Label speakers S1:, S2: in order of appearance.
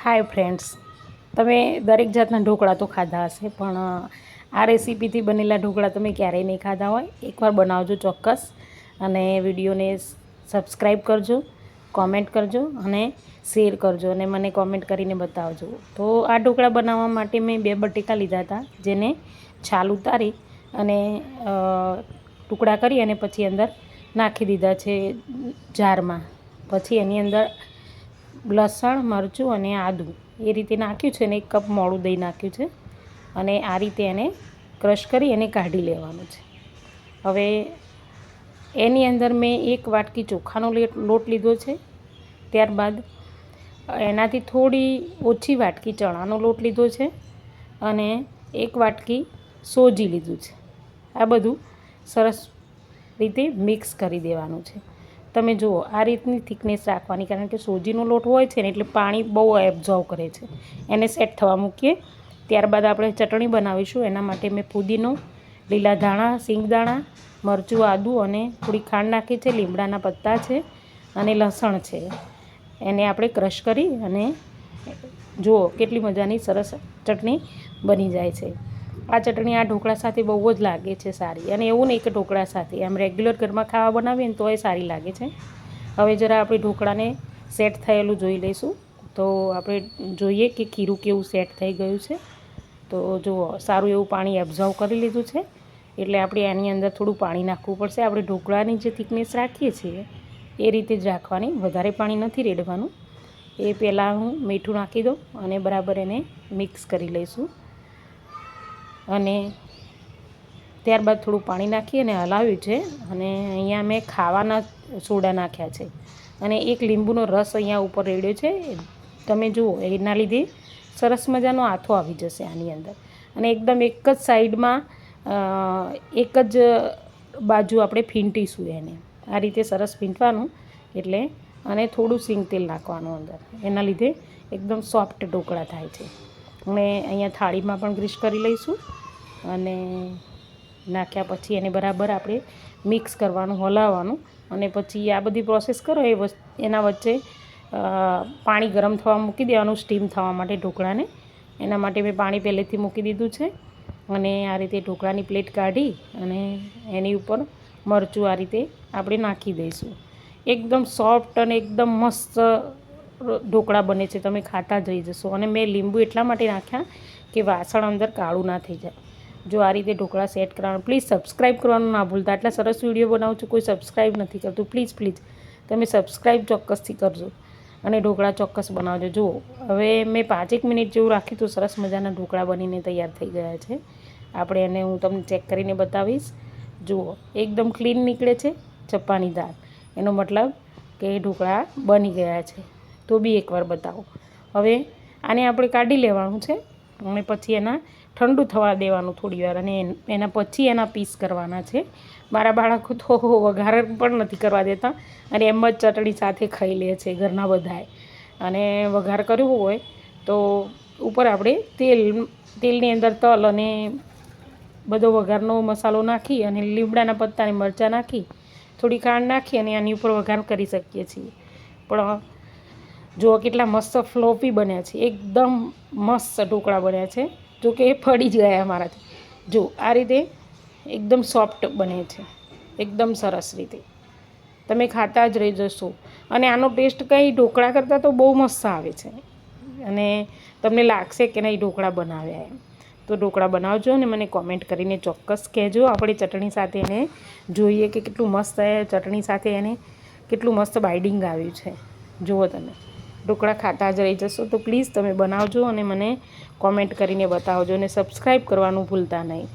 S1: Hi friends, તમે દરેક જાતના ઢોકળા તો ખાધા હશે, પણ આ રેસીપીથી બનેલા ઢોકળા તમે ક્યારેય નહીં ખાધા હોય. એકવાર બનાવજો ચોક્કસ, અને વિડીયોને સબસ્ક્રાઈબ કરજો, કોમેન્ટ કરજો અને શેર કરજો, અને મને કોમેન્ટ કરીને બતાવજો. તો આ ઢોકળા બનાવવા માટે મેં 2 બટેકા લીધા હતા, જેને છાલ ઉતારી અને ટુકડા કરી અને પછી અંદર નાખી દીધા છે જારમાં. પછી એની અંદર લસણ, મરચું અને આદું એ રીતે નાખ્યું છે, અને 1 કપ મોળું દહીં નાખ્યું છે, અને આ રીતે એને ક્રશ કરી અને કાઢી લેવાનું છે. હવે એની અંદર મેં 1 વાટકી ચોખાનો લોટ લીધો છે. ત્યારબાદ એનાથી થોડી ઓછી વાટકી ચણાનો લોટ લીધો છે, અને 1 વાટકી સોજી લીધું છે. આ બધું સરસ રીતે મિક્સ કરી દેવાનું છે. તમે જુઓ, આ રીતની થિકનેસ રાખવાની, કારણ કે સોજીનો લોટ હોય છે ને એટલે પાણી બહુ એબ્ઝોર્વ કરે છે. એને સેટ થવા મૂકીએ. ત્યારબાદ આપણે ચટણી બનાવીશું. એના માટે મેં પુદીનો, લીલા ધાણા, સિંગદાણા, મરચું, આદું અને થોડી ખાંડ નાખી છે, લીમડાના પત્તા છે અને લસણ છે. એને આપણે ક્રશ કરી અને જુઓ કેટલી મજાની સરસ ચટણી બની જાય છે. આ ચટણી આ ઢોકળા સાથે બહુ જ લાગે છે સારી, અને એવું નહીં કે ઢોકળા સાથે, આમ રેગ્યુલર ઘરમાં ખાવા બનાવીએ ને તો એ સારી લાગે છે. હવે જરા આપણે ઢોકળાને સેટ થયેલું જોઈ લઈશું. તો આપણે જોઈએ કે ખીરું કેવું સેટ થઈ ગયું છે. તો જુઓ, સારું એવું પાણી એબ્ઝોર્વ કરી લીધું છે, એટલે આપણે આની અંદર થોડું પાણી નાખવું પડશે. આપણે ઢોકળાની જે થિકનેસ રાખીએ છીએ એ રીતે જ રાખવાની, વધારે પાણી નથી રેડવાનું. એ પહેલાં હું મીઠું નાખી દઉં અને બરાબર એને મિક્સ કરી લઈશું, અને ત્યારબાદ થોડું પાણી નાખી અને હલાવ્યું છે. અને અહીંયા મેં ખાવાના સોડા નાખ્યા છે, અને 1 લીંબુનો રસ અહીંયા ઉપર રેડ્યો છે. તમે જુઓ, એના લીધે સરસ મજાનો આથો આવી જશે આની અંદર. અને એકદમ એક જ સાઈડમાં એક જ બાજુ આપણે ફીંટીશું એને. આ રીતે સરસ ફીંટવાનું, એટલે અને થોડું સિંગ તેલ નાખવાનું અંદર. એના લીધે એકદમ સોફ્ટ ઢોકળા થાય છે. અને અહીંયા થાળીમાં પણ ગ્રીસ કરી લઈશું, અને નાખ્યા પછી એને બરાબર આપણે મિક્સ કરવાનું, હલાવવાનું. અને પછી આ બધી પ્રોસેસ કરો એના વચ્ચે પાણી ગરમ થવા મૂકી દેવાનું, સ્ટીમ થવા માટે ઢોકળાને. એના માટે મેં પાણી પહેલેથી મૂકી દીધું છે. અને આ રીતે ઢોકળાની પ્લેટ કાઢી અને એની ઉપર મરચું આ રીતે આપણે નાખી દઈશું. એકદમ સોફ્ટ અને એકદમ મસ્ત ઢોકળા બને છે, તમે ખાતા જ રહી જશો. અને મેં લીંબુ એટલા માટે નાખ્યા કે વાસણ અંદર કાળું ના થઈ જાય. જો આ રીતે ઢોકળા સેટ કરવાનું. પ્લીઝ સબસ્ક્રાઈબ કરવાનું ના ભૂલતા. આટલા સરસ વિડીયો બનાવું છું, કોઈ સબસ્ક્રાઈબ નથી કરતું. પ્લીઝ તમે સબસ્ક્રાઈબ ચોક્કસથી કરજો, અને ઢોકળા ચોક્કસ બનાવજો. જુઓ, હવે મેં 5-1 મિનિટ જેવું રાખ્યું તો સરસ મજાના ઢોકળા બનીને તૈયાર થઈ ગયા છે. આપણે એને હું તમને ચેક કરીને બતાવીશ. જુઓ, એકદમ ક્લીન નીકળે છે, ચપ્પાની દાળ. એનો મતલબ કે ઢોકળા બની ગયા છે. તો બી એકવાર બતાવો. હવે આને આપણે કાઢી લેવાનું છે, અને પછી એના ઠંડુ થવા દેવાનું થોડી વાર, અને એના પછી એના પીસ કરવાના છે. મારા બાળકો તો વઘાર પણ નથી કરવા દેતા, અને એમ જ ચટણી સાથે ખાઈ લે છે ઘરના બધાએ. અને વઘાર કરવું હોય તો ઉપર આપણે તેલની અંદર તલ અને બધો વઘારનો મસાલો નાખી અને લીમડાના પત્તા અને મરચાં નાખી થોડી ખાંડ નાખી અને આની ઉપર વઘાર કરી શકીએ છીએ. પણ જુઓ કેટલા મસ્ત ફ્લોફી બન્યા છે, એકદમ મસ્ત ઢોકળા બન્યા છે. જો કે એ ફળી જ ગયા મારાથી. જો આ રીતે એકદમ સોફ્ટ બને છે, એકદમ સરસ રીતે. તમે ખાતા જ રહી જશો, અને આનો ટેસ્ટ કંઈ ઢોકળા કરતાં તો બહુ મસ્ત આવે છે, અને તમને લાગશે કે નહીં ઢોકળા બનાવ્યા એમ. તો ઢોકળા બનાવજો અને મને કોમેન્ટ કરીને ચોક્કસ કહેજો. આપણે ચટણી સાથે એને જોઈએ કે કેટલું મસ્ત ચટણી સાથે એને કેટલું મસ્ત બાઇડિંગ આવ્યું છે. જુઓ, તમે ઢોકળા ખાતા જ રહી જશો. તો પ્લીઝ તમે બનાવજો અને મને કોમેન્ટ કરીને બતાવજો, અને સબસ્ક્રાઈબ કરવાનું ભૂલતા નહીં.